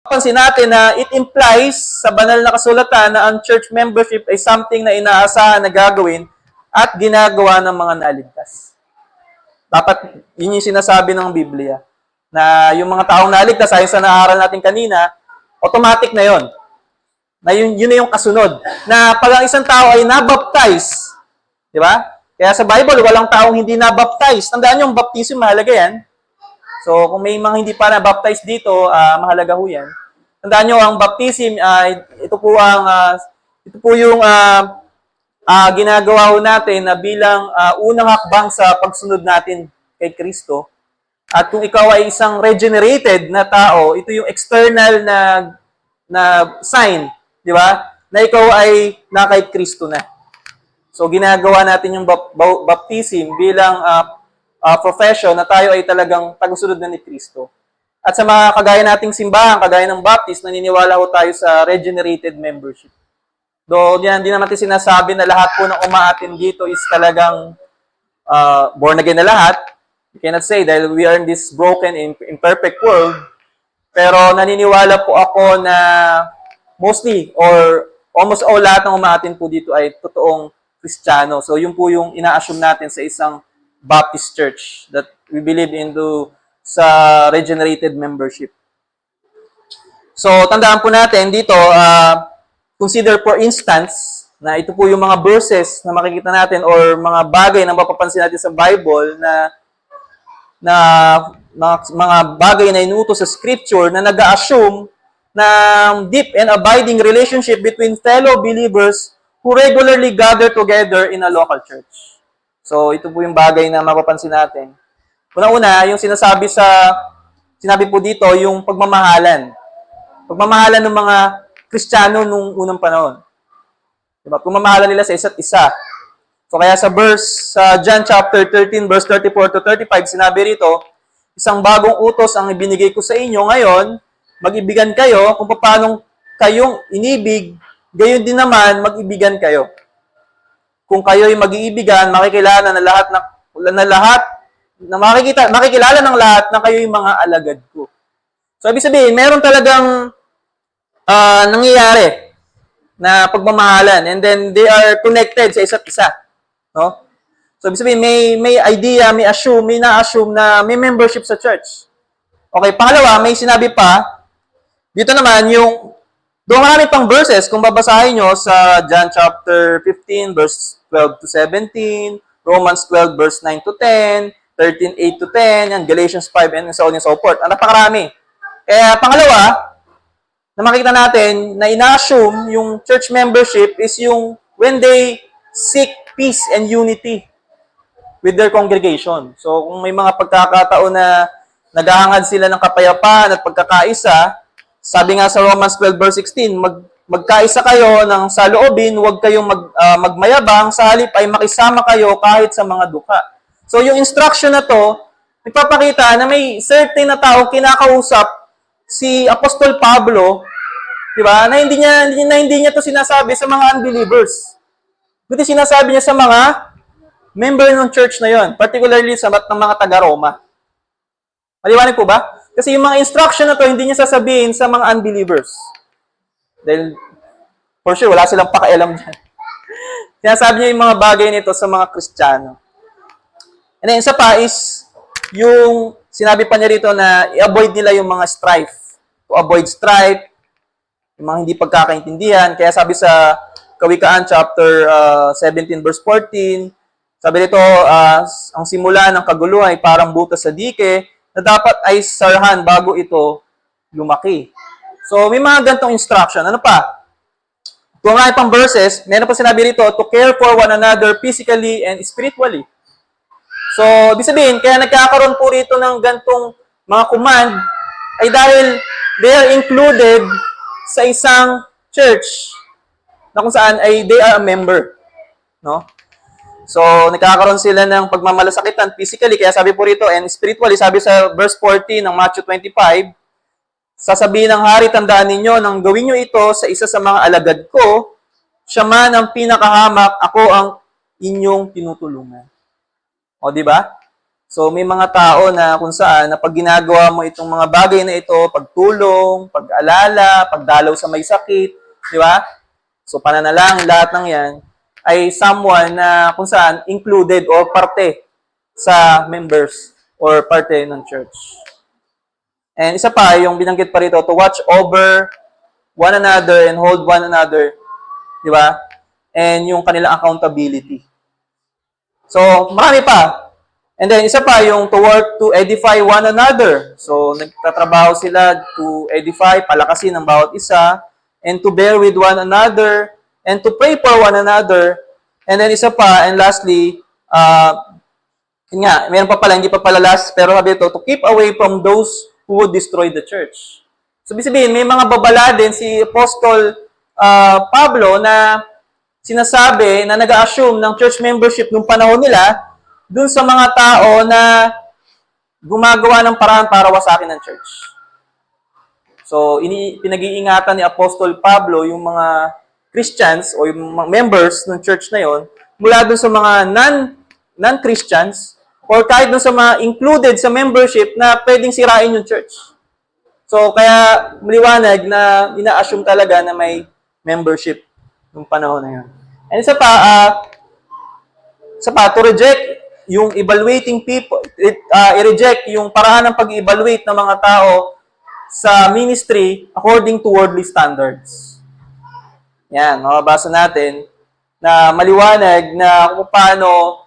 Pansin natin na it implies sa banal na kasulatan na ang church membership ay something na inaasahan na gagawin at ginagawa ng mga naligtas. Dapat, yun yung sinasabi ng Biblia. Na yung mga taong naligtas, ayon sa naaral natin kanina, automatic na yon. Na yun na yung kasunod. Na pag ang isang tao ay nabaptize, di ba? Kaya sa Bible, walang taong hindi nabaptize. Tandaan yung baptism, mahalaga yan. So, kung may mga hindi pa na-baptize dito, mahalaga ho yan. Tandaan nyo, ang baptism, ito po yung ginagawa ho natin na bilang unang hakbang sa pagsunod natin kay Kristo. At kung ikaw ay isang regenerated na tao, ito yung external na sign, di ba? Na ikaw ay na kay Kristo na. So, ginagawa natin yung baptism bilang profession na tayo ay talagang tagusunod na ni Kristo. At sa mga kagaya nating simbahan, kagaya ng Baptist, naniniwala ho tayo sa regenerated membership. Though, hindi naman natin sinasabi na lahat po ng umaatin dito is talagang born again na lahat. You cannot say dahil we are in this broken, imperfect world. Pero naniniwala po ako na mostly or almost all lahat ng umaatin po dito ay totoong Kristiyano. So, yun po yung ina-assume natin sa isang Baptist church that we believe into sa regenerated membership. So, tandaan po natin dito, consider for instance, na ito po yung mga verses na makikita natin or mga bagay na mapapansin natin sa Bible na mga bagay na inuutos sa Scripture na nag-assume na deep and abiding relationship between fellow believers who regularly gather together in a local church. So, ito po yung bagay na mapapansin natin. Una-una, yung sinabi po dito, yung pagmamahalan. Pagmamahalan ng mga Kristiyano nung unang panahon. Diba? Pagmamahalan nila sa isa't isa. So, kaya sa John chapter 13, verse 34 to 35, sinabi rito, isang bagong utos ang ibinigay ko sa inyo ngayon, mag-ibigan kayo kung paano kayong inibig, gayon din naman, mag-ibigan kayo. Kung kayo'y mag-iibigan, makikilala ng lahat na kayo'y mga alagad ko. So, ibig sabihin, meron talagang nangyayari na pagmamahalan and then they are connected sa isa't isa. No? So, ibig sabihin, may idea, may na-assume na may membership sa church. Okay, pangalawa, may sinabi pa, dito naman doon marami pang verses, kung babasahin nyo sa John chapter 15, verse 12 to 17, Romans 12, verse 9 to 10, 13, 8 to 10, and Galatians 5, and so on and so forth. Ang napakarami. Kaya pangalawa, na makikita natin na ina-assume yung church membership is yung when they seek peace and unity with their congregation. So, kung may mga pagkakataon na naghahangad sila ng kapayapaan at pagkakaisa, sabi nga sa Romans 12 verse 16, magkaisa kayo ng saloobin, huwag kayong magmayabang, sa halip ay makisama kayo kahit sa mga dukha. So yung instruction na to, nagpapakita na may certain na tao kinakausap si Apostol Pablo, di ba? Na hindi niya to sinasabi sa mga unbelievers. Kundi sinasabi niya sa mga member ng church na yon, particularly sa mga taga-Roma. Maliwanag po ba? Kasi yung mga instruction na to, hindi niya sasabihin sa mga unbelievers. Dahil, for sure, wala silang pakialam dyan. Sinasabi niya yung mga bagay nito sa mga Kristiyano. And then, isa pa is, yung sinabi pa niya rito na i-avoid nila yung mga strife. To avoid strife, yung mga hindi pagkakaintindihan. Kaya sabi sa Kawikaan chapter 17 verse 14, sabi dito, ang simula ng kaguluhan ay parang butas sa dike, na dapat ay sarhan bago ito lumaki. So, may mga gantong instruction. Ano pa? Kung nga pang verses, meron pa sinabi rito, to care for one another physically and spiritually. So, ibig sabihin, kaya nagkakaroon po rito ng gantong mga command, ay dahil they are included sa isang church na kung saan ay they are a member. No? So, nagkakaroon sila ng pagmamalasakitan physically, kaya sabi po rito, and spiritually, sabi sa verse 14 ng Matthew 25, sasabihin ng hari, tandaan ninyo, nang gawin nyo ito sa isa sa mga alagad ko, siya man ang pinakahamak, ako ang inyong tinutulungan. O, di ba? So, may mga tao na kung saan, na pag ginagawa mo itong mga bagay na ito, pagtulong, pag-alala, pagdalaw sa may sakit, di ba? So, pananalangin, lahat ng yan, ay someone na kung saan included o parte sa members or parte ng church. And isa pa, yung binanggit pa rito, to watch over one another and hold one another, di ba? And yung kanilang accountability. So, marami pa. And then, isa pa, yung to work to edify one another. So, nagtatrabaho sila to edify, palakasin ng bawat isa, and to bear with one another, and to pray for one another. And then, isa pa, and lastly, yun nga, meron pa pala, hindi pa pala last, pero sabi ito, to keep away from those who would destroy the church. So, sabihin, may mga babala din si Apostol Pablo na sinasabi na nag-assume ng church membership nung panahon nila dun sa mga tao na gumagawa ng paraan para wasakin ng church. So, pinag-iingatan ni Apostol Pablo yung mga Christians o yung mga members ng church na yon mula dun sa mga non-Christians or kahit dun sa mga included sa membership na pwedeng sirain yung church. So, kaya maliwanag na ina-assume talaga na may membership nung panahon na yun. And isa pa, to reject yung evaluating people, i-reject yung paraan ng pag-evaluate ng mga tao sa ministry according to worldly standards. Yan, mababasa natin na maliwanag na kung paano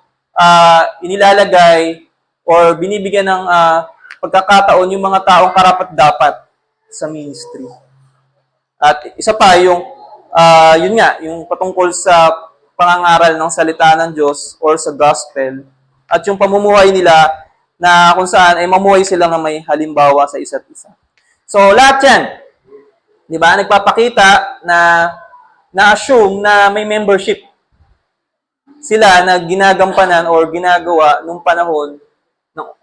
inilalagay or binibigyan ng pagkakataon yung mga taong karapat-dapat sa ministry. At isa pa, yun nga, yung patungkol sa pangangaral ng salita ng Diyos or sa gospel, at yung pamumuhay nila na kung saan ay mamuhay sila na may halimbawa sa isa't isa. So, lahat yan, di ba, nagpapakita na na-assume na may membership sila na ginagampanan or ginagawa nung panahon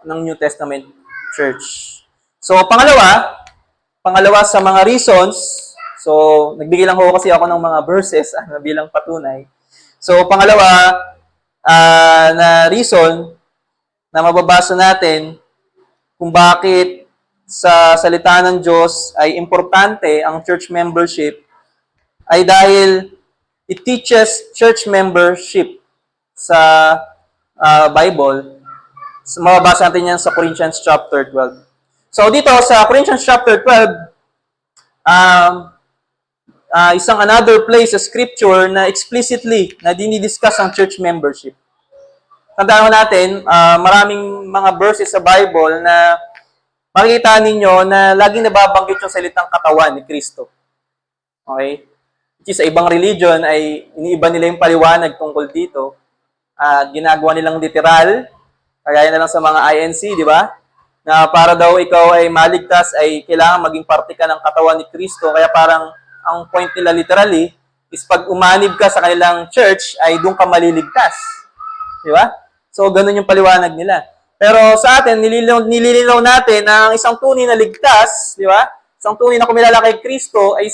ng New Testament Church. So, pangalawa sa mga reasons, so, nagbigay lang ho kasi ako ng mga verses na bilang patunay. So, pangalawa, na reason na mababasa natin kung bakit sa salita ng Diyos ay importante ang church membership ay dahil it teaches church membership sa Bible. So, mababasa natin yan sa Corinthians chapter 12. So dito sa Corinthians chapter 12, isang another place sa scripture na explicitly na dinidiscuss ang church membership. Tandaan natin, maraming mga verses sa Bible na makikita ninyo na laging nababanggit yung salitang katawan ni Kristo. Okay? Which is sa ibang religion ay iniiba nila yung paliwanag tungkol dito. Ginagawa nilang literal, kagaya na lang sa mga INC, di ba? Na para daw ikaw ay maligtas ay kailangan maging parte ka ng katawan ni Kristo. Kaya parang ang point nila literally is pag umanib ka sa kanilang church ay doon ka maliligtas. Di ba? So, ganun yung paliwanag nila. Pero sa atin, nililinaw natin na ang isang tunay na ligtas, di ba? Isang tunay na kumilala kay Kristo ay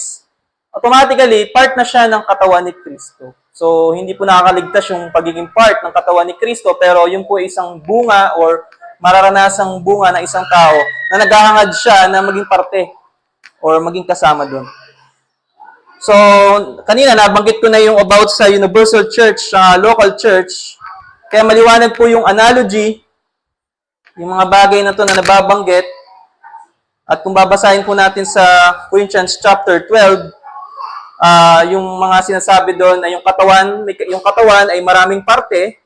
automatically part na siya ng katawan ni Kristo. So, hindi po nakakaligtas yung pagiging part ng katawan ni Kristo, pero yun po ay isang bunga or mararanasang bunga ng isang tao na naghahangad siya na maging parte or maging kasama doon. So, kanina nabanggit ko na yung about sa universal church, local church. Kaya maliwanag po yung analogy, yung mga bagay na to na nababanggit. At kung babasahin po natin sa Corinthians chapter 12, yung mga sinasabi doon na yung katawan ay maraming parte.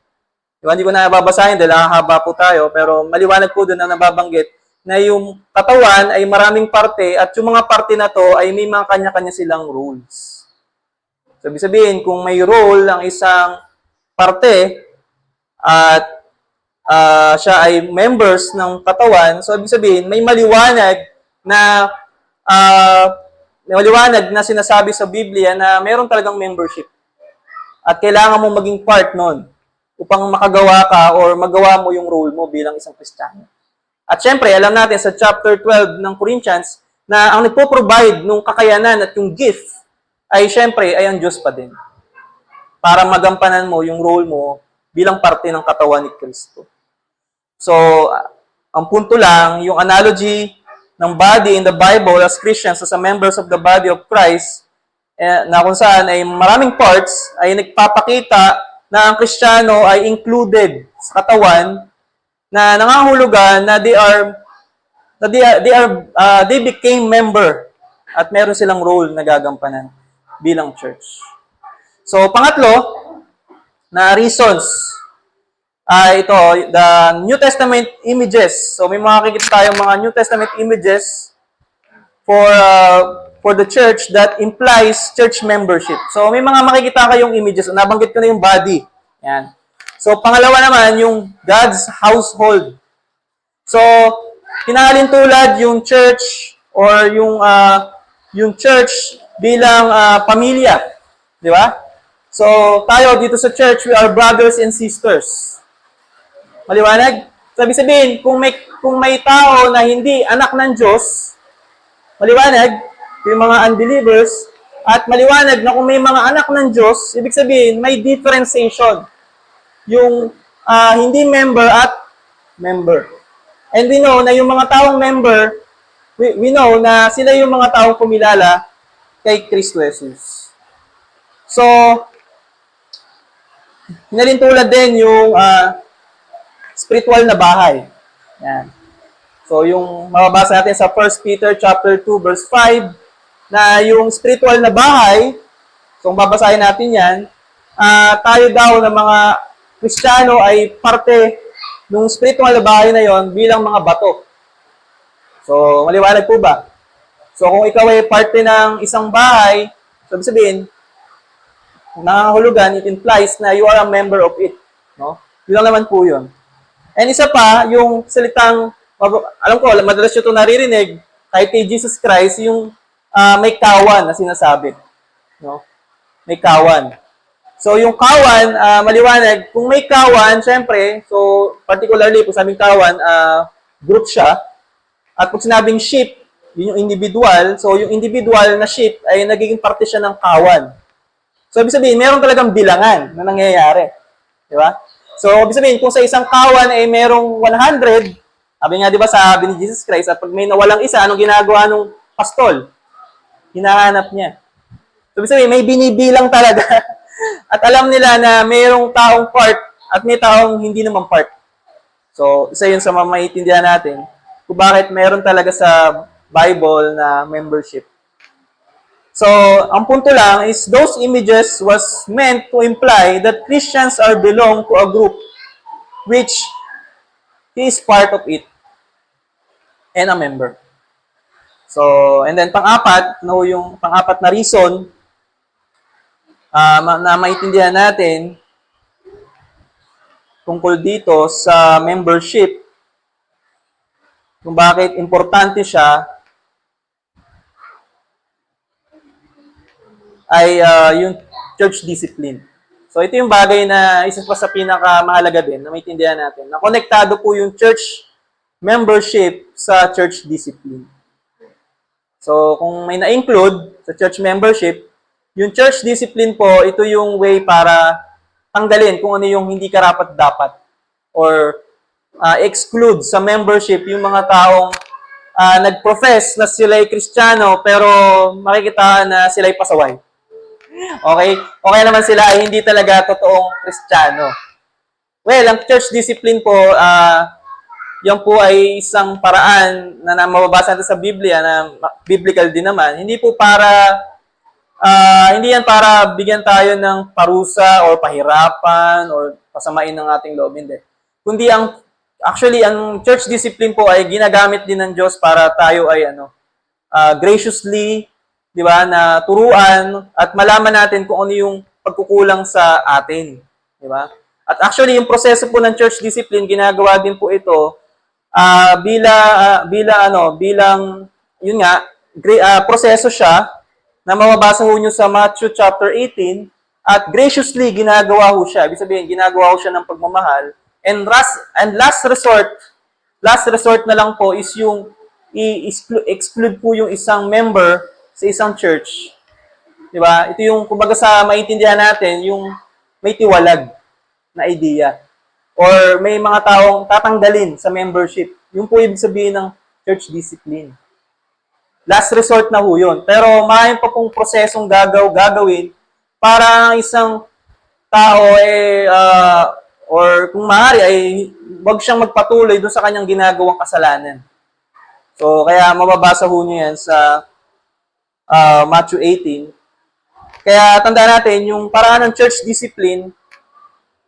Diba? Hindi ko na babasahin dahil haba po tayo, pero maliwanag po doon na nababanggit na yung katawan ay maraming parte at yung mga parte na to ay may mga kanya-kanya silang roles. So, ibig sabihin, kung may role ang isang parte at siya ay members ng katawan, so ibig sabihin, may maliwanag na sinasabi sa Biblia na meron talagang membership. At kailangan mo maging part nun upang makagawa ka or magawa mo yung role mo bilang isang Kristiyano. At syempre, alam natin sa chapter 12 ng Corinthians na ang nagpo-provide ng kakayanan at yung gift ay syempre ay ang Diyos pa din. Para magampanan mo yung role mo bilang parte ng katawan ni Kristo. So, ang punto lang, yung analogy ng body in the Bible as Christians, as a members of the body of Christ, na kung saan ay maraming parts, ay nagpapakita na ang Kristiyano ay included sa katawan, na nangangahulugan na they became member at meron silang role na gagampanan bilang church. So, pangatlo, na reasons ito, the New Testament images. So, may makikita tayong mga New Testament images for the church that implies church membership. So, may mga makikita kayong images. Nabanggit ko na yung body. Yan. So, pangalawa naman, yung God's household. So, hinahalin tulad yung church or yung church bilang pamilya. Di ba? So, tayo dito sa church, we are brothers and sisters. Maliwanag? Sabi sabihin, kung may tao na hindi anak ng Diyos, maliwanag, yung mga unbelievers, at maliwanag na kung may mga anak ng Diyos, ibig sabihin, may differentiation. Yung hindi member at member. And we know na yung mga taong member, we know na sila yung mga taong kumilala kay Kristo Jesus. So, hinalintulad din yung spiritual na bahay. Yan. So, yung mababasa natin sa 1 Peter chapter 2 verse 5 na yung spiritual na bahay, so kung babasahin natin yan, tayo daw na mga Kristiyano ay parte ng spiritual na bahay na yon bilang mga bato. So, maliwanag po ba? So, kung ikaw ay parte ng isang bahay, sabi sabihin, nangangahulugan, it implies na you are a member of it. No? Yun lang naman po yun. And isa pa, yung salitang, alam ko, madalas nyo ito naririnig, kahit kay Jesus Christ, yung may kawan na sinasabi. No? May kawan. So, yung kawan, maliwanag, kung may kawan, syempre, so, particularly, kung sabing kawan, group siya. At kung sinabing sheep, yun yung individual. So, yung individual na sheep ay nagiging parte siya ng kawan. So, ibig sabihin, meron talagang bilangan na nangyayari. Di ba? So, ibig sabihin, kung sa isang kawan ay merong 100, sabi nga, di ba, sabi ni Jesus Christ, at pag may nawalang isa, anong ginagawa ng pastol? Hinahanap niya. So, ibig sabihin, may binibilang talaga. At alam nila na mayroong taong part at may taong hindi naman part. So, isa yun sa mamaintindihan natin kung bakit meron talaga sa Bible na membership. So, ang punto lang is those images was meant to imply that Christians are belong to a group which he is part of it and a member. So, and then pang-apat, no, yung pang-apat na reason na maintindihan natin tungkol dito sa membership, kung bakit importante siya, ay yung church discipline. So, ito yung bagay na isa pa sa pinakamahalaga din na maintindihan natin. Na konektado po yung church membership sa church discipline. So, kung may na-include sa church membership, yung church discipline po, ito yung way para tanggalin kung ano yung hindi karapat-dapat or exclude sa membership yung mga taong nag-profess na sila'y Kristiyano pero makikita na sila'y pasaway. Okay? Okay naman sila ay hindi talaga totoong Kristiyano. Well, ang church discipline po, yan po ay isang paraan na mababasa natin sa Biblia na biblical din naman. Hindi po para, hindi yan para bigyan tayo ng parusa or pahirapan or pasamain ng ating loob. Hindi. Kundi actually, ang church discipline po ay ginagamit din ng Diyos para tayo ay graciously, di ba, na turuan at malaman natin kung ano yung pagkukulang sa atin. Di ba? At actually, yung proseso po ng church discipline, ginagawa din po ito bilang, yun nga, proseso siya na mababasa ho nyo sa Matthew chapter 18 at graciously ginagawa ho siya. Ibig sabihin, ginagawa ho siya ng pagmamahal. And last resort na lang po is yung i-exclude po yung isang member sa isang church. Di ba? Ito yung, kumbaga sa maintindihan natin, yung may tiwalag na idea. or may mga taong tatanggalin sa membership. Yung po ibig sabihin ng church discipline. Last resort na ho yun. Pero maraming pa pong prosesong gagawin para ang isang tao or kung maaari ay wag siyang magpatuloy doon sa kanyang ginagawang kasalanan. So, kaya mababasa ho niyo yan sa Matthew 18. Kaya tandaan natin, yung paraan ng church discipline,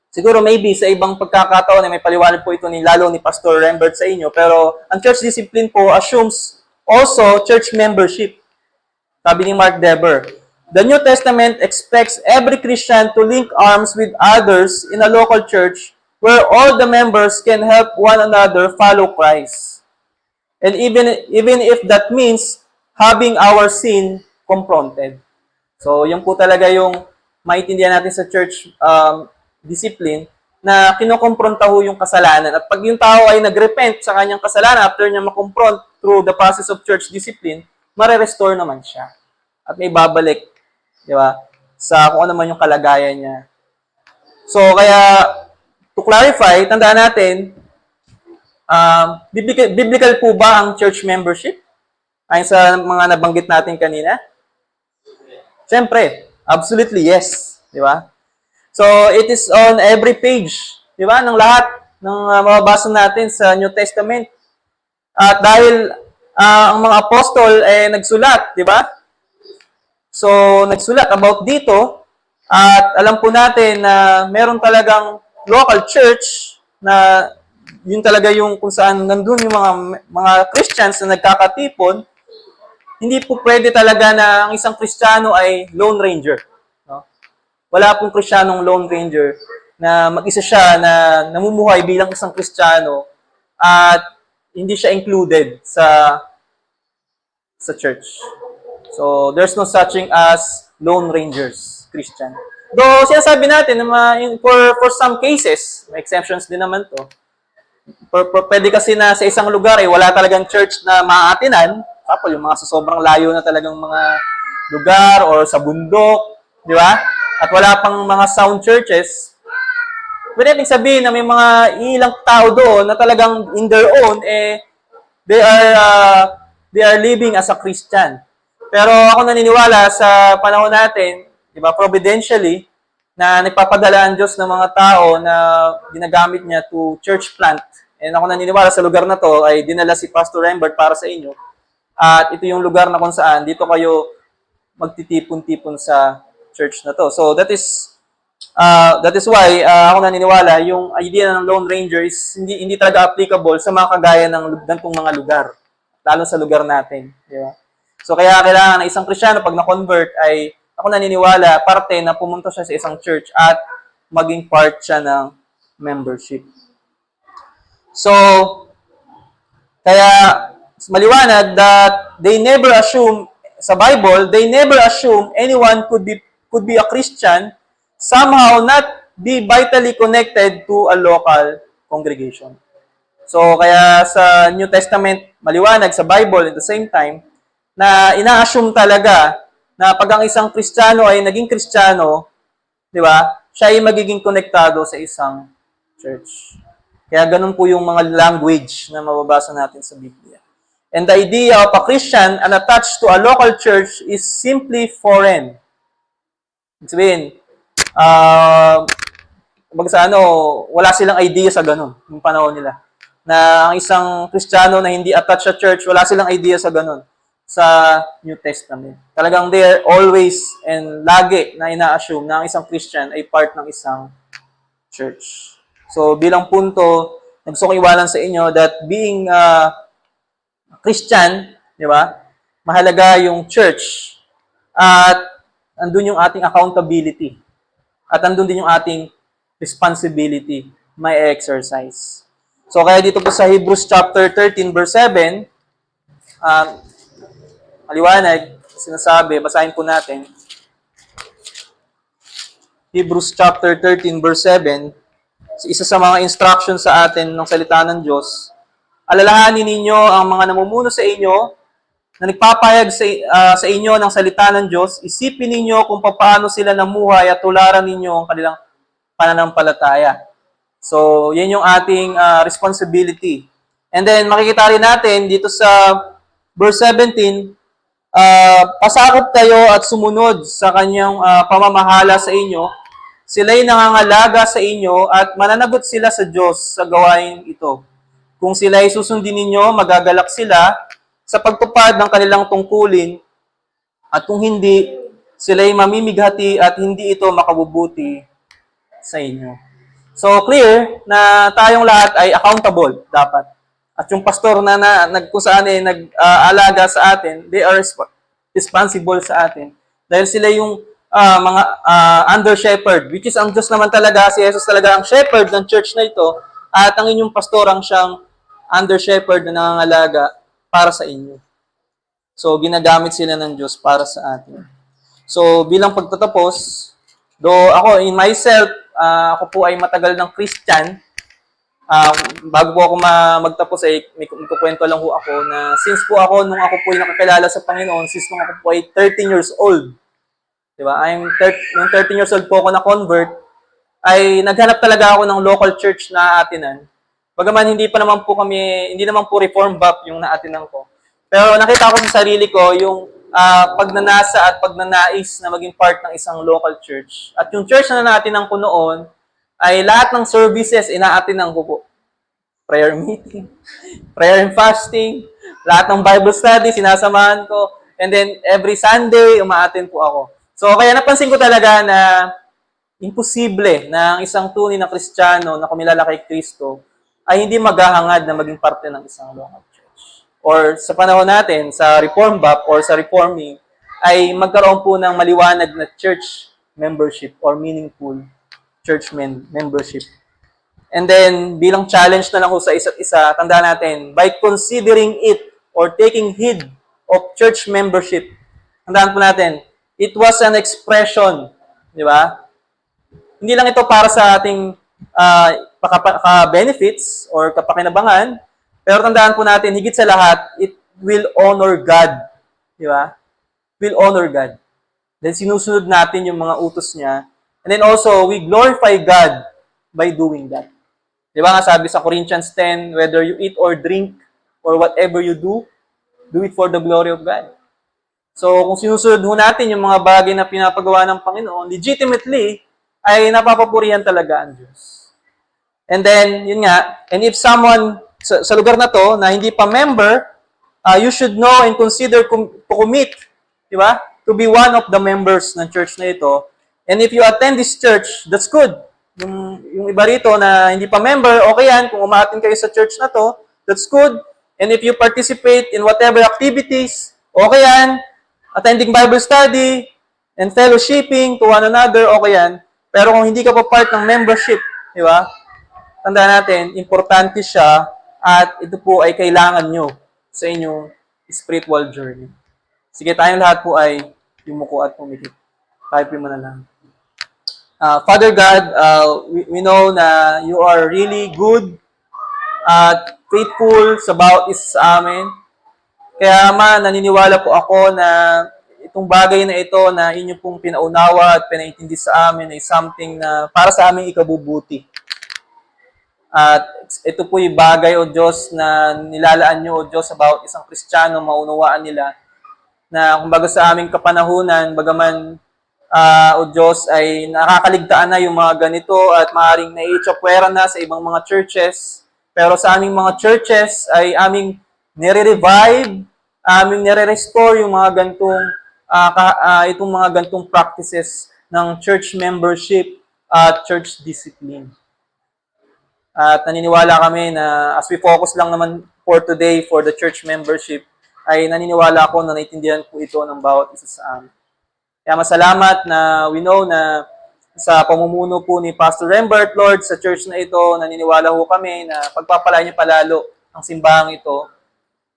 siguro maybe sa ibang pagkakataon, may paliwanag po ito lalo ni Pastor Rembert sa inyo, pero ang church discipline po assumes also church membership. Sabi ni Mark Dever, the New Testament expects every Christian to link arms with others in a local church where all the members can help one another follow Christ. And even if that means having our sin confronted. So, yun po talaga yung maintindihan natin sa church discipline na kinukompronta ho yung kasalanan. At pag yung tao ay nagrepent sa kanyang kasalanan after niya makompront through the process of church discipline, mare-restore naman siya. At may babalik, di ba, sa kung ano man yung kalagayan niya. So, kaya, to clarify, tandaan natin, biblical po ba ang church membership? Ayon sa mga nabanggit natin kanina? Siyempre, absolutely yes. Di ba? So, it is on every page, di ba, ng lahat ng mababasa natin sa New Testament. At dahil ang mga apostol nagsulat, di ba? So, nagsulat about dito, at alam po natin na meron talagang local church na yun talaga yung kung saan nandun yung mga Christians na nagkakatipon. Hindi po pwede talaga na ang isang Kristiyano ay Lone Ranger. No? Wala pong Kristiyanong Lone Ranger na mag-isa siya na namumuhay bilang isang Kristiyano at hindi siya included sa church. So, there's no such thing as Lone Rangers, Christian. Though, sinasabi natin na for some cases, may exemptions din naman to. Pwede kasi na sa isang lugar wala talagang church na maaatinan. Tapos yung mga sa sobrang layo na talagang mga lugar or sa bundok, di ba? At wala pang mga sound churches. Pwede natin sabihin na may mga ilang tao doon na talagang in their own, they are living as a Christian. Pero ako naniniwala sa panahon natin, di ba, providentially, na nagpapadala ang Diyos ng mga tao na ginagamit niya to church plant. And ako naniniwala sa lugar na to ay dinala si Pastor Rembert para sa inyo. At ito yung lugar na kung saan dito kayo magtitipon-tipon sa church na to. So that is why ako naniniwala yung idea ng Lone Ranger is hindi talaga applicable sa mga kagaya ng ganitong mga lugar, lalo sa lugar natin, di ba? So kaya kailangan ng isang Kristiyano pag na-convert ay ako naniniwala parte na pumunta siya sa isang church at maging part siya ng membership. So kaya maliwanag that sa Bible, they never assume anyone could be a Christian, somehow not be vitally connected to a local congregation. So, kaya sa New Testament, maliwanag sa Bible at the same time, na ina-assume talaga na pag ang isang Kristiyano ay naging Kristiyano, di ba, siya ay magiging konektado sa isang church. Kaya ganun po yung mga language na mababasa natin sa Biblia. And the idea of a Christian unattached to a local church is simply foreign. Ibig sabihin, wala silang idea sa ganun, yung panahon nila. Na ang isang Kristiyano na hindi attached sa church, wala silang idea sa ganun sa New Testament. Talagang they are always and lagi na ina-assume na ang isang Christian ay part ng isang church. So, bilang punto, gusto kong iwanan sa inyo that being Christian, di ba? Mahalaga yung church at andun yung ating accountability at andun din yung ating responsibility may exercise. So, kaya dito po sa Hebrews chapter 13 verse 7, maliwanag, sinasabi, basahin po natin. Hebrews chapter 13 verse 7, isa sa mga instructions sa atin ng salita ng Diyos, alalahanin ninyo ang mga namumuno sa inyo na nagpapayag sa inyo ng salita ng Diyos, isipin ninyo kung paano sila namuhay at tularan ninyo ang kanilang pananampalataya. So, yan yung ating responsibility. And then, makikita rin natin dito sa verse 17, pasakop kayo at sumunod sa kanyang pamamahala sa inyo. Sila'y nangangalaga sa inyo at mananagot sila sa Diyos sa gawain ito. Kung sila'y susundin ninyo, magagalak sila sa pagtupad ng kanilang tungkulin, at kung hindi, sila'y mamimighati at hindi ito makabubuti sa inyo. So, clear na tayong lahat ay accountable dapat. At yung pastor na kung saan nag-alaga sa atin, they are responsible sa atin. Dahil sila yung mga under shepherd, which is ang Diyos naman talaga, si Jesus talaga ang shepherd ng church na ito, at ang inyong pastor ang siyang under shepherd na nangangalaga para sa inyo. So, ginagamit sila ng Diyos para sa atin. So, bilang pagtatapos, though ako, in myself, ako po ay matagal ng Christian, bago po ako magtapos ay may kukwento lang po ako na since po ako, nung ako po ay nakakilala sa Panginoon, since nung ako po ay 13 years old, diba? Nung 13 years old po ako na-convert, ay naghanap talaga ako ng local church na aatinan. Bagaman hindi naman po Reform Bap yung naatinan ko. Pero nakita ko sa sarili ko yung pagnanasa at pagnanais na maging part ng isang local church. At yung church na naatinan ko noon, ay lahat ng services inaatinan ko po. Prayer meeting, prayer and fasting, lahat ng Bible study sinasamahan ko, and then every Sunday umaattend po ako. So kaya napansin ko talaga na imposible na ang isang tunay na Kristiyano na kumilala kay Kristo ay hindi maghahangad na maging parte ng isang local church. Or sa panahon natin, sa Reform Bap or sa Reforming, ay magkaroon po ng maliwanag na church membership or meaningful church membership. And then, bilang challenge na lang po sa isa't isa, tandaan natin, by considering it or taking heed of church membership, tandaan po natin, it was an expression, di ba? Hindi lang ito para sa ating benefits or kapakinabangan, pero tandaan po natin, higit sa lahat, it will honor God. Di ba? It will honor God. Then sinusunod natin yung mga utos niya. And then also, we glorify God by doing that. Di ba nga sabi sa Corinthians 10, whether you eat or drink or whatever you do it for the glory of God. So, kung sinusunod ho natin yung mga bagay na pinapagawa ng Panginoon, legitimately, ay napapapurihan talaga ang Diyos. And then, yun nga, and if someone sa lugar na to, na hindi pa member, you should know and consider to commit, di ba? To be one of the members ng church na ito. And if you attend this church, that's good. Yung iba rito na hindi pa member, okay yan. Kung umaattend kayo sa church na to, that's good. And if you participate in whatever activities, okay yan. Attending Bible study and fellowshipping to one another, okay yan. Pero kung hindi ka pa part ng membership, di ba? Tandaan natin, importante siya at ito po ay kailangan nyo sa inyong spiritual journey. Sige, tayong lahat po ay yumuko at pumikit. Tayo po manalangin. Father God, we know na you are really good at faithful sa bawat isa sa amin. Kaya naniniwala po ako na itong bagay na ito na inyo pong pinaunawa at pinaintindi sa amin ay something na para sa aming ikabubuti. At ito po yung bagay, O Diyos, na nilalaan nyo, O Diyos, sa bawat isang Kristiyano, maunawaan nila na kumbaga sa aming kapanahunan, bagaman, O Diyos, ay nakakaligtaan na yung mga ganito at maaaring nai-chopwera na sa ibang mga churches. Pero sa aming mga churches ay aming nire-revive, aming nire-restore yung mga gantong itong mga gantong practices ng church membership at church discipline. At naniniwala kami na as we focus lang naman for today for the church membership, ay naniniwala ako na naiintindihan po ito ng bawat isa sa amin. Kaya masalamat na we know na sa pamumuno po ni Pastor Rembert, Lord, sa church na ito, naniniwala ho kami na pagpapalain niyo palalo ang simbahang ito.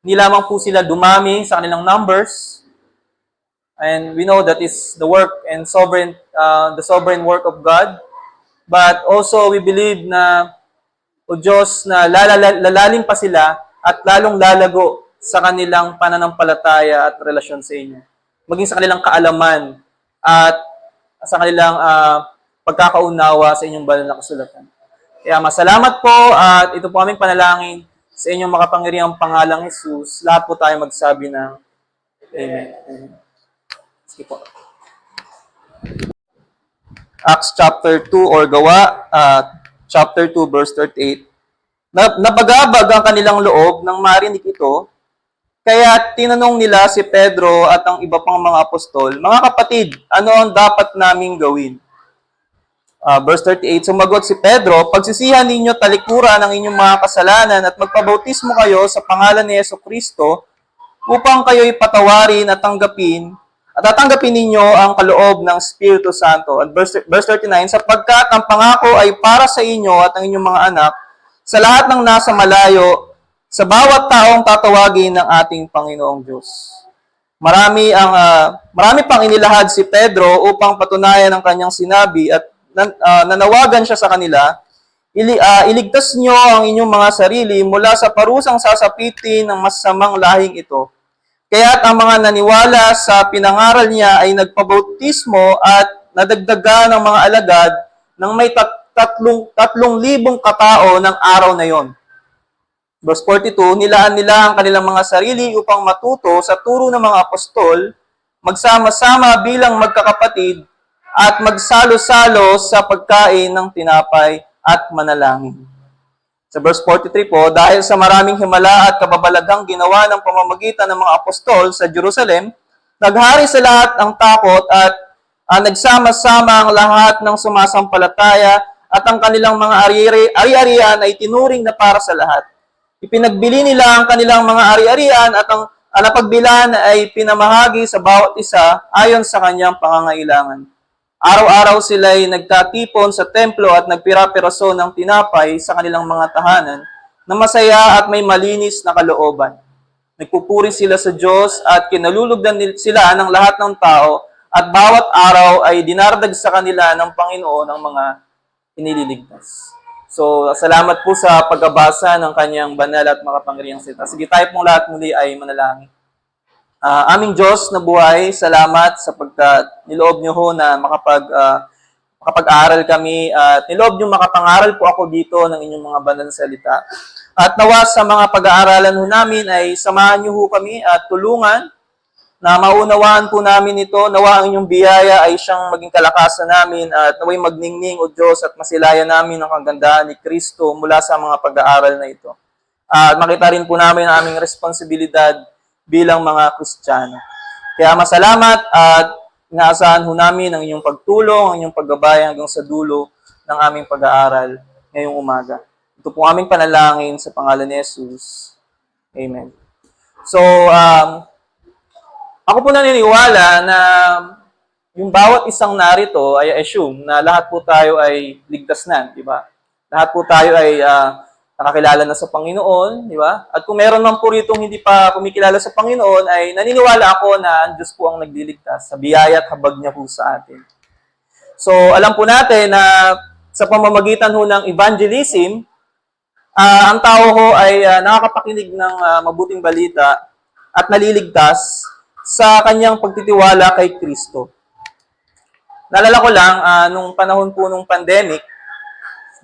Hindi lamang po sila dumami sa kanilang numbers, and we know that is the work and the sovereign work of God. But also we believe na, O Diyos, na lalalim pa sila at lalong lalago sa kanilang pananampalataya at relasyon sa inyo. Maging sa kanilang kaalaman at sa kanilang pagkakaunawa sa inyong banal na kasulatan. Kaya masalamat po at ito po aming panalangin sa inyong makapangyarihang pangalang Jesus. Lahat po tayo magsabi ng Amen. Amen. Sige po. Acts chapter 2 or Gawa, chapter 2 verse 38. Nabagabag ang kanilang loob nang marinig ito, kaya tinanong nila si Pedro at ang iba pang mga apostol, "Mga kapatid, ano ang dapat naming gawin?" Verse 38, sumagot si Pedro, "Pagsisihan ninyo talikuran ang inyong mga kasalanan at magpabautismo kayo sa pangalan ni Jesucristo upang kayo'y patawarin at tatanggapin ninyo ang kaloob ng Espiritu Santo." At verse 39, sapagkat ang pangako ay para sa inyo at ang inyong mga anak, sa lahat ng nasa malayo, sa bawat taong tatawagin ng ating Panginoong Diyos. Marami pang inilahad si Pedro upang patunayan ang kanyang sinabi at nanawagan siya sa kanila, iligtas nyo ang inyong mga sarili mula sa parusang sasapitin ng masamang lahing ito. Kaya't ang mga naniwala sa pinangaral niya ay nagpabautismo at nadagdagan ng mga alagad ng may 3,000 katao ng araw na yon. Verse 42, nilaan nila ang kanilang mga sarili upang matuto sa turo ng mga apostol, magsama-sama bilang magkakapatid, at magsalo-salo sa pagkain ng tinapay at manalangin. Sa verse 43 po, dahil sa maraming himala at kababalaghang ginawa ng pamamagitan ng mga apostol sa Jerusalem, naghari sa lahat ang takot at nagsama-sama ang lahat ng sumasampalataya at ang kanilang mga ari-arian ay tinuring na para sa lahat. Ipinagbili nila ang kanilang mga ari-arian at ang napagbilan ay pinamahagi sa bawat isa ayon sa kanyang pangangailangan. Araw-araw sila ay nagtatipon sa templo at nagpira-piraso ng tinapay sa kanilang mga tahanan na masaya at may malinis na kalooban. Nagpupuri sila sa Diyos at kinalulugdan sila ng lahat ng tao at bawat araw ay dinardag sa kanila ng Panginoon ang mga inililigtas. So, salamat po sa pagbabasa ng kanyang banal at makapangyarihang salita. Sige, tayo pong lahat muli ay manalangin. Aming Diyos na buhay, salamat sapagkat niloob niyo ho na makapag-aral kami at niloob niyo makapangaral po ako dito ng inyong mga banal na salita. At nawa sa mga pag-aaralan ho namin ay samahan niyo ho kami at tulungan na maunawaan po namin ito. Nawa ang inyong biyaya ay siyang maging kalakasan namin at naway magningning o Diyos at masilayan namin ang kagandahan ni Kristo mula sa mga pag-aaral na ito. At makita rin po namin ang aming responsibilidad bilang mga Kristiyano. Kaya masalamat at inaasahan ho namin ang inyong pagtulong, ang inyong paggabay hanggang sa dulo ng aming pag-aaral ngayong umaga. Ito po aming panalangin sa pangalan ni Jesus. Amen. So, ako po naniniwala na yung bawat isang narito ay assume na lahat po tayo ay ligtas na, di ba? Lahat po tayo ay nakakilala na sa Panginoon, di ba? At kung meron man po ritong hindi pa kumikilala sa Panginoon, ay naniniwala ako na ang Diyos po ang nagliligtas sa biyaya at habag niya po sa atin. So, alam po natin na sa pamamagitan ho ng evangelism, ang tao ho ay nakakapakinig ng mabuting balita at naliligtas sa kanyang pagtitiwala kay Kristo. Naalala ko lang, nung panahon po nung pandemic,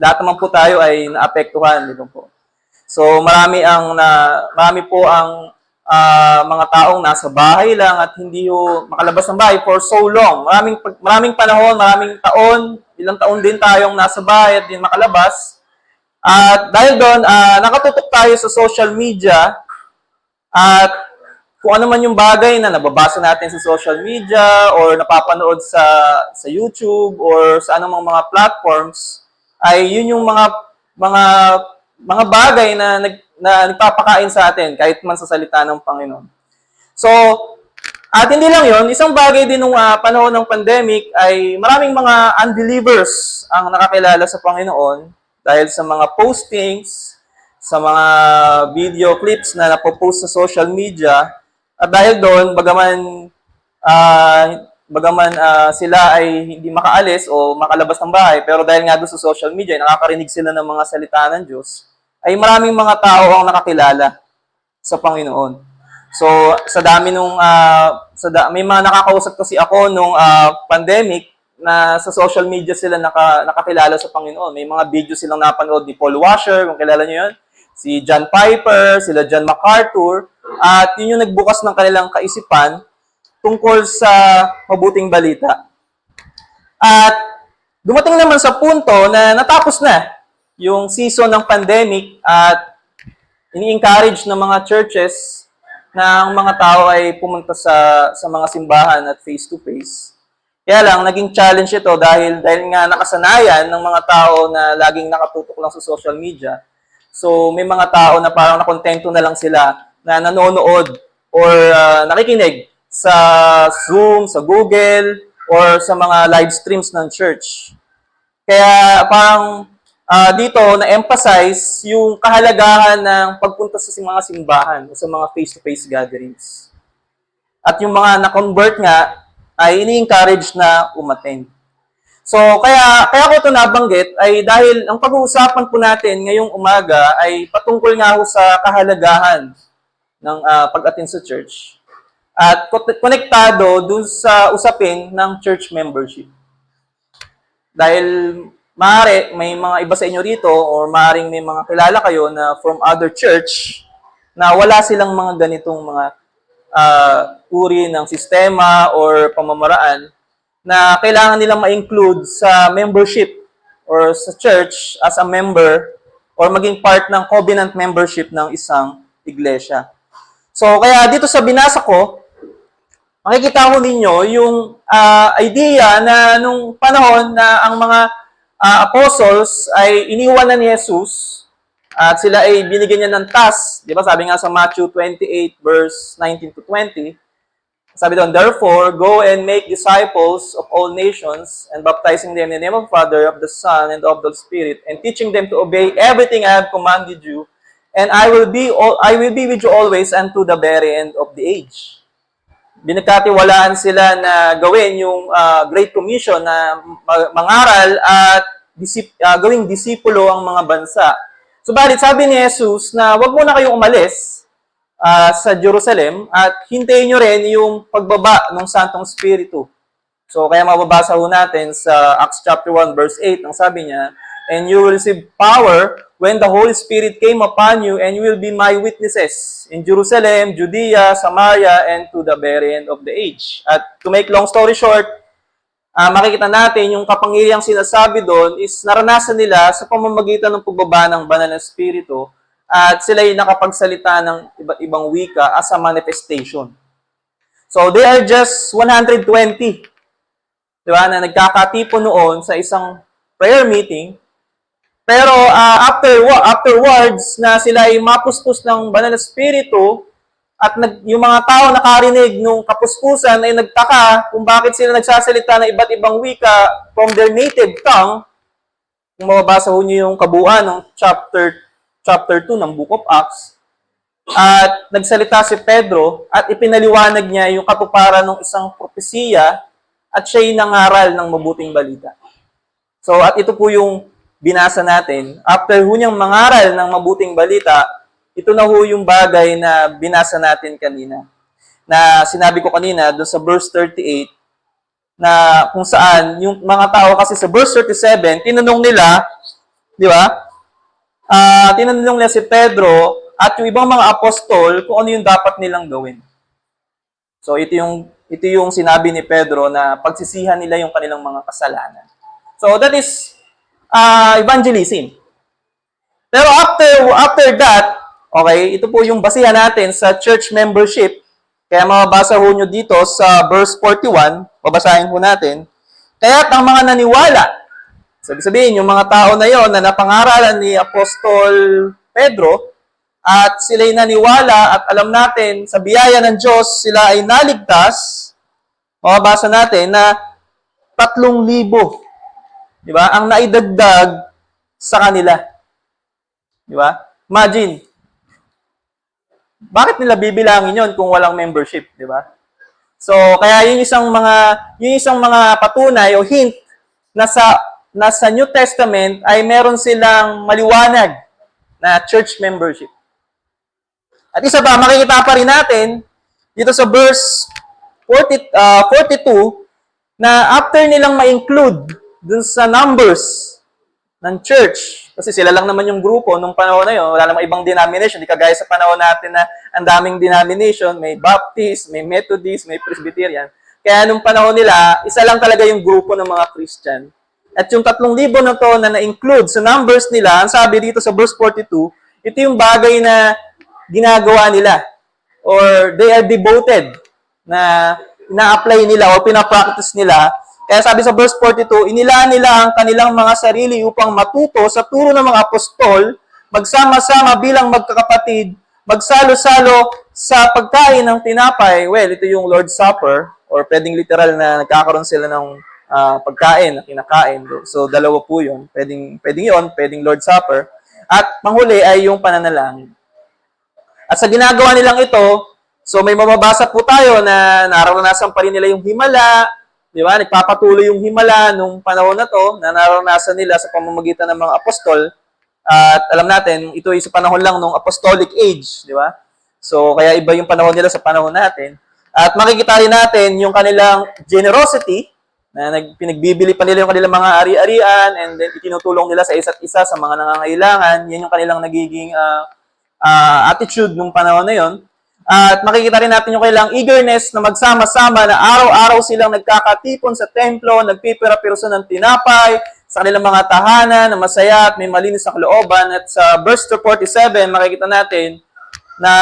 lahat naman po tayo ay naapektuhan dito po. So marami po ang mga taong nasa bahay lang at hindi ho makalabas ng bahay for so long. Maraming panahon, maraming taon, ilang taon din tayong nasa bahay at din makalabas. At dahil doon, nakatutok tayo sa social media at kung ano man yung bagay na nababasa natin sa social media or napapanood sa YouTube or sa anumang mga platforms, ay yun yung mga bagay na nagpapakain sa atin kahit man sa salita ng Panginoon. So, at hindi lang yun, isang bagay din nung panahon ng pandemic ay maraming mga unbelievers ang nakakilala sa Panginoon dahil sa mga postings, sa mga video clips na napopost sa social media. At dahil doon, bagaman sila ay hindi makaalis o makalabas ng bahay, pero dahil nga doon sa social media, nakakarinig sila ng mga salita ng Diyos, ay maraming mga tao ang nakakilala sa Panginoon. So, sa dami may mga nakakausap kasi ako nung pandemic na sa social media sila nakakilala sa Panginoon. May mga video silang napanood ni Paul Washer, kung kilala niyo yun, si John Piper, sila John MacArthur, at yun yung nagbukas ng kanilang kaisipan tungkol sa mabuting balita. At dumating naman sa punto na natapos na yung season ng pandemic at ini-encourage ng mga churches na ang mga tao ay pumunta sa mga simbahan at face-to-face. Kaya lang, naging challenge ito dahil nga nakasanayan ng mga tao na laging nakatutok lang sa social media. So, may mga tao na parang nakontento na lang sila na nanonood or nakikinig sa Zoom, sa Google, or sa mga live streams ng church. Kaya parang dito na-emphasize yung kahalagahan ng pagpunta sa mga simbahan o sa mga face-to-face gatherings. At yung mga na-convert nga ay ini-encourage na umattend. So, kaya ko ito nabanggit ay dahil ang pag-uusapan po natin ngayong umaga ay patungkol nga ho sa kahalagahan ng pag-attend sa church at konektado dun sa usapin ng church membership. Dahil maaari may mga iba sa inyo rito or maaaring may mga kilala kayo na from other church na wala silang mga ganitong mga uri ng sistema or pamamaraan na kailangan nilang ma-include sa membership or sa church as a member or maging part ng covenant membership ng isang iglesia. So, kaya dito sa binasa ko, makikita ko ninyo yung idea na nung panahon na ang mga apostles ay iniwanan ni Jesus at sila ay binigyan niya ng task. Di ba? Sabi nga sa Matthew 28 verse 19 to 20, sabi doon, "Therefore, go and make disciples of all nations and baptizing them in the name of the Father, of the Son, and of the Spirit, and teaching them to obey everything I have commanded you, and I will be with you always unto the very end of the age." Binagkatiwalaan sila na gawin yung Great Commission na mangaral at gawing disipulo ang mga bansa. Subalit, sabi ni Jesus na wag muna kayong umalis sa Jerusalem at hintayin nyo rin yung pagbaba ng Santong Espiritu. So, kaya mababasa ho natin sa Acts chapter 1 verse 8, ang sabi niya, "And you will receive power when the Holy Spirit came upon you, and you will be my witnesses in Jerusalem, Judea, Samaria, and to the very end of the age." At to make long story short, makikita natin yung kapangyarihang sinasabi doon is naranasan nila sa pamamagitan ng pagbaba ng banal na Espiritu at sila ay nakapagsalita ng iba't ibang wika as a manifestation. So, they are just 120, di ba, na nagkakatipo noon sa isang prayer meeting. Pero afterwards na sila ay mapuspos ng banal na Espiritu at yung mga tao nakarinig nung kapuspusan ay nagtaka kung bakit sila nagsasalita ng iba't ibang wika from their native tongue. Kung mababasa ho niyo yung kabuuan ng chapter 2 ng Book of Acts, at nagsalita si Pedro at ipinaliwanag niya yung katuparan ng isang propesiya at siya'y nangaral ng mabuting balita. So, at ito po yung binasa natin. After ho niyang mangaral ng mabuting balita, ito na ho yung bagay na binasa natin kanina. Na sinabi ko kanina doon sa verse 38, na kung saan yung mga tao kasi sa verse 37, tinanong nila, di ba? Tinanong nila si Pedro at yung ibang mga apostol kung ano yung dapat nilang gawin. So ito yung sinabi ni Pedro na pagsisihan nila yung kanilang mga kasalanan. So that is evangelism. Pero after that, okay, ito po yung basihan natin sa church membership. Kaya mababasa ho nyo dito sa verse 41, babasahin po natin. Kaya't ang mga naniwala, sabihin yung mga tao na yon na napangaralan ni Apostol Pedro, at sila'y naniwala at alam natin sa biyaya ng Diyos sila ay naligtas, mababasa natin na 3,000, di ba? Ang naidagdag sa kanila. Di ba? Imagine, bakit nila bibilangin yon kung walang membership, di ba? So, kaya yung isang mga patunay o hint na sa New Testament ay meron silang maliwanag na church membership. At isa pa, makikita pa rin natin dito sa verse 42 na after nilang ma-include dun sa numbers ng church, kasi sila lang naman yung grupo nung panahon na yun, wala namang ibang denomination, di kagaya sa panahon natin na ang daming denomination, may Baptist, may Methodist, may Presbyterian. Kaya nung panahon nila, isa lang talaga yung grupo ng mga Christian. At yung 3,000 na to na na-include sa numbers nila, ang sabi dito sa verse 42, ito yung bagay na ginagawa nila or they are devoted na ina-apply nila o pinapractice nila. Kaya sabi sa verse 42, inilaan nila ang kanilang mga sarili upang matuto sa turo ng mga apostol, magsama-sama bilang magkakapatid, magsalo-salo sa pagkain ng tinapay. Well, ito yung Lord's Supper, or pwedeng literal na nagkakaroon sila ng pagkain na kinakain. So, dalawa po yun. Pwedeng yun, pwedeng Lord's Supper. At panghuli ay yung pananalangin. At sa ginagawa nilang ito, so may mababasa po tayo na nararanasan pa rin nila yung himala, di ba? Nagpapatuloy yung himala nung panahon na to, na nararanasan nila sa pamamagitan ng mga apostol. At alam natin, ito ay sa panahon lang ng apostolic age, di ba? So, kaya iba yung panahon nila sa panahon natin. At makikita rin natin yung kanilang generosity, na pinagbibili pa nila yung kanilang mga ari-arian, and then itinutulong nila sa isa't isa sa mga nangangailangan. Yan yung kanilang nagiging attitude nung panahon na yon. At makikita rin natin yung kanilang eagerness na magsama-sama, na araw-araw silang nagkakatipon sa templo, nagpipira-pirso ng tinapay, sa kanilang mga tahanan na masaya at may malinis na kalooban. At sa verse 47, makikita natin na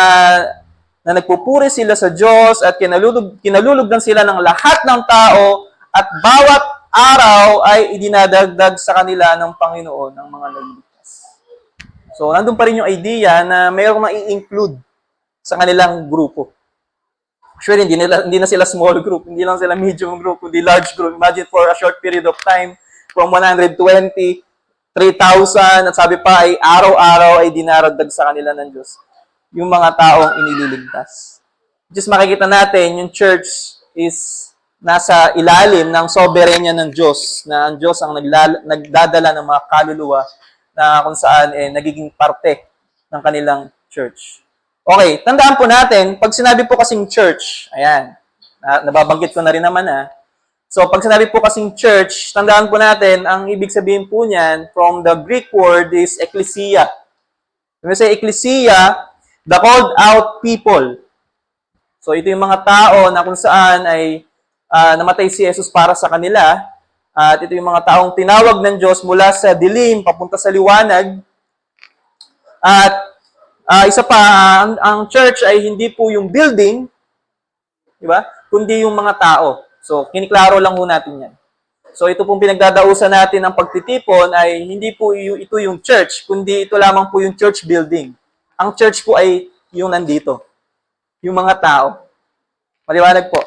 nagpupuri sila sa Diyos at kinalulugdan sila ng lahat ng tao at bawat araw ay idinadagdag sa kanila ng Panginoon ng mga nagliligtas. So, nandun pa rin yung idea na mayroong mai-include sa kanilang grupo. Actually, hindi na sila small group, hindi lang sila medium group, hindi large group. Imagine for a short period of time, from 120, 3,000, at sabi pa ay araw-araw ay dinaragdag sa kanila ng Diyos yung mga taong inililigtas. Just makikita natin, yung church is nasa ilalim ng soberenya ng Diyos, na ang Diyos ang nagdadala ng mga kaluluwa na kung saan nagiging parte ng kanilang church. Okay, tandaan po natin, pag sinabi po kasing church, ayan, nababanggit ko na rin naman So, pag sinabi po kasing church, tandaan po natin, ang ibig sabihin po niyan, from the Greek word is ecclesia. When we say ecclesia, the called out people. So, ito yung mga tao na kung saan ay namatay si Jesus para sa kanila. At ito yung mga taong tinawag ng Diyos mula sa dilim papunta sa liwanag. At isa pa, ang church ay hindi po yung building, di ba? Kundi yung mga tao. So, kiniklaro lang po natin yan. So, ito pong pinagdadausan natin ng pagtitipon ay hindi po ito yung church, kundi ito lamang po yung church building. Ang church po ay yung nandito. Yung mga tao. Maliwanag po.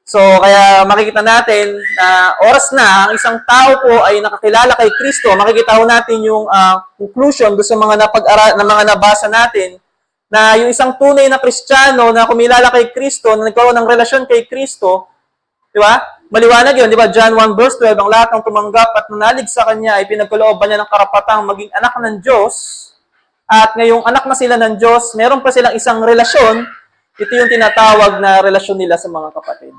So, kaya makikita natin na oras na ang isang tao po ay nakakilala kay Kristo. Makikita ho natin yung conclusion doon sa mga mga nabasa natin, na yung isang tunay na Kristiyano na kumilala kay Kristo, na nagkaroon ng relasyon kay Kristo, di ba? Maliwanag yun, di ba? John 1 verse 12, ang lahat ng tumanggap at nanalig sa Kanya ay pinagkalooban niya ng karapatang maging anak ng Diyos. At ngayong anak na sila ng Diyos, meron pa silang isang relasyon. Ito yung tinatawag na relasyon nila sa mga kapatid.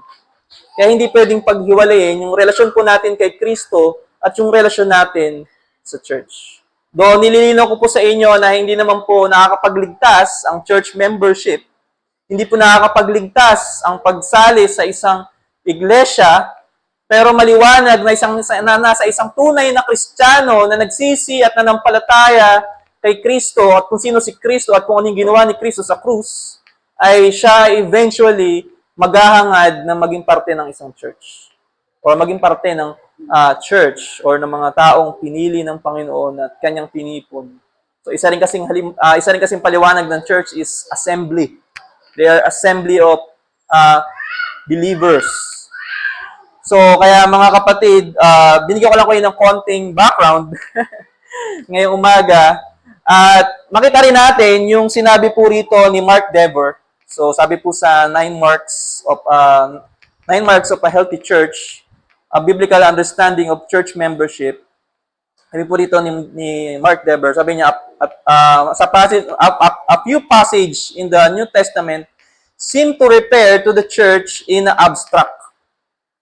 Kaya hindi pwedeng paghiwalayin yung relasyon po natin kay Kristo at yung relasyon natin sa church. Doon, nililinaw ko po sa inyo na hindi naman po nakakapagligtas ang church membership. Hindi po nakakapagligtas ang pagsali sa isang iglesia, pero maliwanag na nasa isang tunay na Kristiyano na nagsisi at nanampalataya kay Kristo at kung sino si Kristo at kung anong ginawa ni Kristo sa krus, ay siya eventually maghahangad na maging parte ng isang church or maging parte ng church or ng mga taong pinili ng Panginoon at kanyang pinipon. So isa rin kasing paliwanag ng church is assembly. They are assembly of believers. So kaya mga kapatid, binigyan ko lang kayo ng konting background ngayong umaga. At makita rin natin yung sinabi po rito ni Mark Dever. So sabi po sa 9 marks of a healthy church, a biblical understanding of church membership. Sabi po rito ni Mark Dever, sabi niya, a few passage in the New Testament seem to refer to the church in abstract.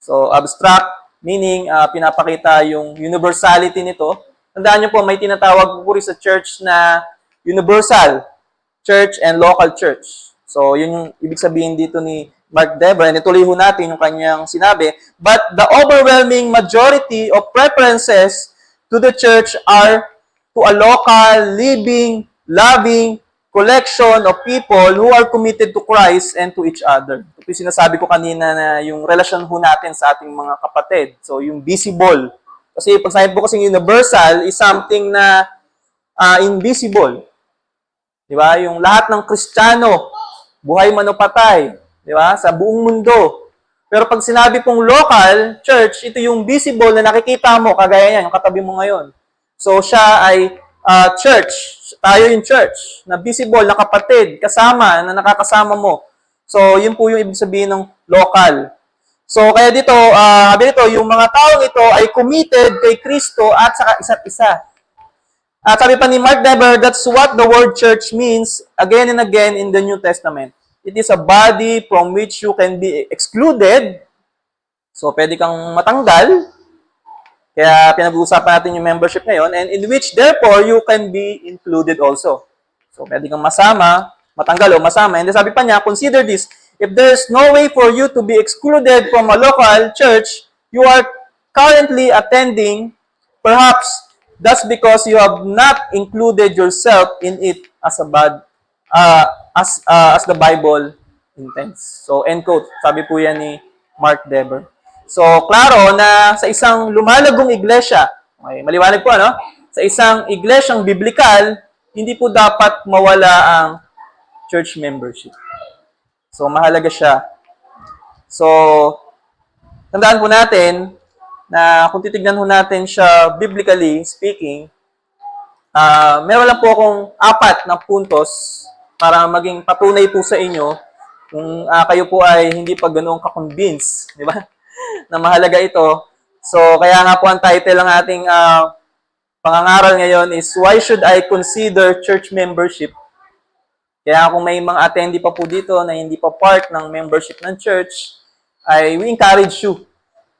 So, abstract, meaning pinapakita yung universality nito. Tandaan nyo po, may tinatawag po rin sa church na universal church and local church. So, yun yung ibig sabihin dito ni Mark Dever. And ituloy ho natin yung kanyang sinabi. But the overwhelming majority of preferences to the church are to a local, living, loving collection of people who are committed to Christ and to each other. Ito yung sinasabi ko kanina na yung relasyon ho natin sa ating mga kapatid. So, yung visible. Kasi pag sabi po kasi universal is something na invisible. Di ba? Yung lahat ng Kristiyano, buhay man o patay, di ba? Sa buong mundo. Pero pag sinabi pong local church, ito yung visible na nakikita mo, kagaya niyan, yung katabi mo ngayon. So, siya ay church. Tayo yung church na visible, na kapatid, kasama, na nakakasama mo. So, yun po yung ibig sabihin ng local. So, kaya dito, yung mga taong ito ay committed kay Kristo at saka isa't isa. At sabi pa ni Mark Dever, that's what the word church means again and again in the New Testament. It is a body from which you can be excluded. So, pwede kang matanggal. Kaya pinag-uusapan natin yung membership ngayon, and in which, therefore, you can be included also. So, pwede kang masama, matanggal o masama. And sabi pa niya, consider this, if there's no way for you to be excluded from a local church you are currently attending, perhaps that's because you have not included yourself in it as as the Bible intends. So, end quote. Sabi po yan ni Mark Dever. So, klaro na sa isang lumalagong iglesia, okay, maliwanag po, ano? Sa isang iglesyang biblikal, hindi po dapat mawala ang church membership. So, mahalaga siya. So, tandaan po natin na kung titignan po natin siya biblically speaking, meron lang po akong 4 na puntos para maging patunay po sa inyo kung kayo po ay hindi pa ganoong ka-convince, di ba? Na mahalaga ito. So, kaya nga po ang title ng ating pangangaral ngayon is, Why Should I Consider Church Membership? Kaya kung may mga attendee pa po dito na hindi pa part ng membership ng church, ay we encourage you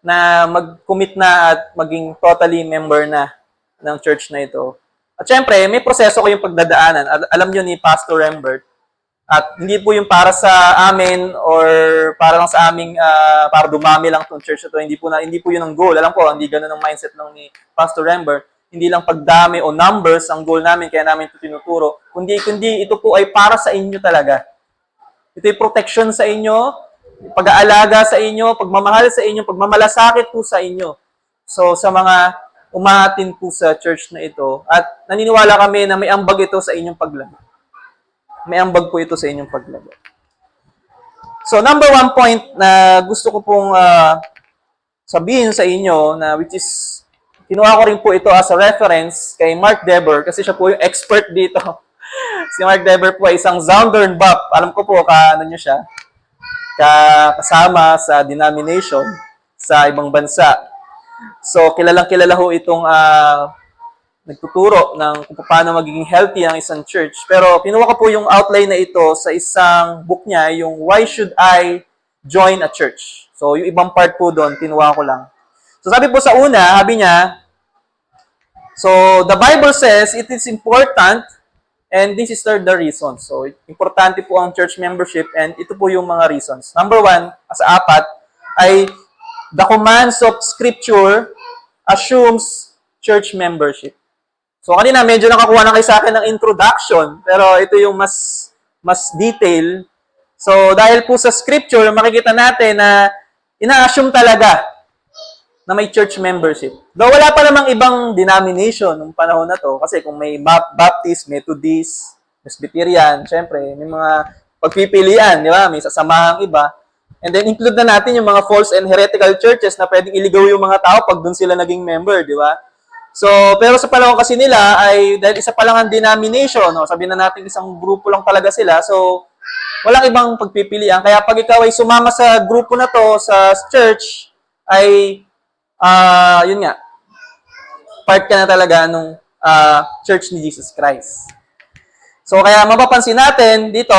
na mag-commit na at maging totally member na ng church na ito. At syempre, may proseso ko yung pagdadaanan. Alam nyo ni Pastor Rembert. At hindi po yung para sa amin or para lang sa aming para dumami lang tong church na to. Hindi po yun ang goal. Alam ko, hindi ganoon ang mindset ng ni Pastor Rembert. Hindi lang pagdami o numbers ang goal namin, kaya namin ito tinuturo. Kundi ito po ay para sa inyo talaga. Ito ay protection sa inyo, pag-aalaga sa inyo, pagmamahal sa inyo, pagmamalasakit po sa inyo. So, sa mga umaatin po sa church na ito, at naniniwala kami na may ambag ito sa inyong paglago. May ambag po ito sa inyong paglago. So, number 1 point na gusto ko pong sabihin sa inyo, na which is, kinuha ko rin po ito as a reference kay Mark Dever, kasi siya po yung expert dito. Si Mark Dever po ay isang Zondervan Buff. Alam ko po, nyo siya, kasama sa denomination sa ibang bansa. So, kilalang-kilala ho itong nagtuturo ng kung paano magiging healthy ang isang church. Pero pinuha ko po yung outline na ito sa isang book niya, yung Why Should I Join a Church? So, yung ibang part po doon, pinuha ko lang. So, sabi po sa una, sabi niya, so, the Bible says it is important, and this is the reason. So, importante po ang church membership, and ito po yung mga reasons. Number 1, sa 4, ay the commands of Scripture assumes church membership. So, kanina medyo nakakuha na kayo sa akin ng introduction, pero ito yung mas detail. So, dahil po sa Scripture, makikita natin na ina-assume talaga na may church membership. Though wala pa namang ibang denomination nung panahon na to, kasi kung may Baptist, Methodist, Presbyterian, syempre, may mga pagpipilian, di ba? May sasamahang iba. And then include na natin yung mga false and heretical churches na pwedeng iligaw yung mga tao pag doon sila naging member, di ba? So, pero sa panahon kasi nila ay dahil isa pa lang ang denomination, no? Sabihin na natin isang grupo lang talaga sila. So, walang ibang pagpipilian. Kaya pag ikaw ay sumama sa grupo na to, sa church, ay yun nga, part ka na talaga nung Church ni Jesus Christ. So, kaya mapapansin natin dito,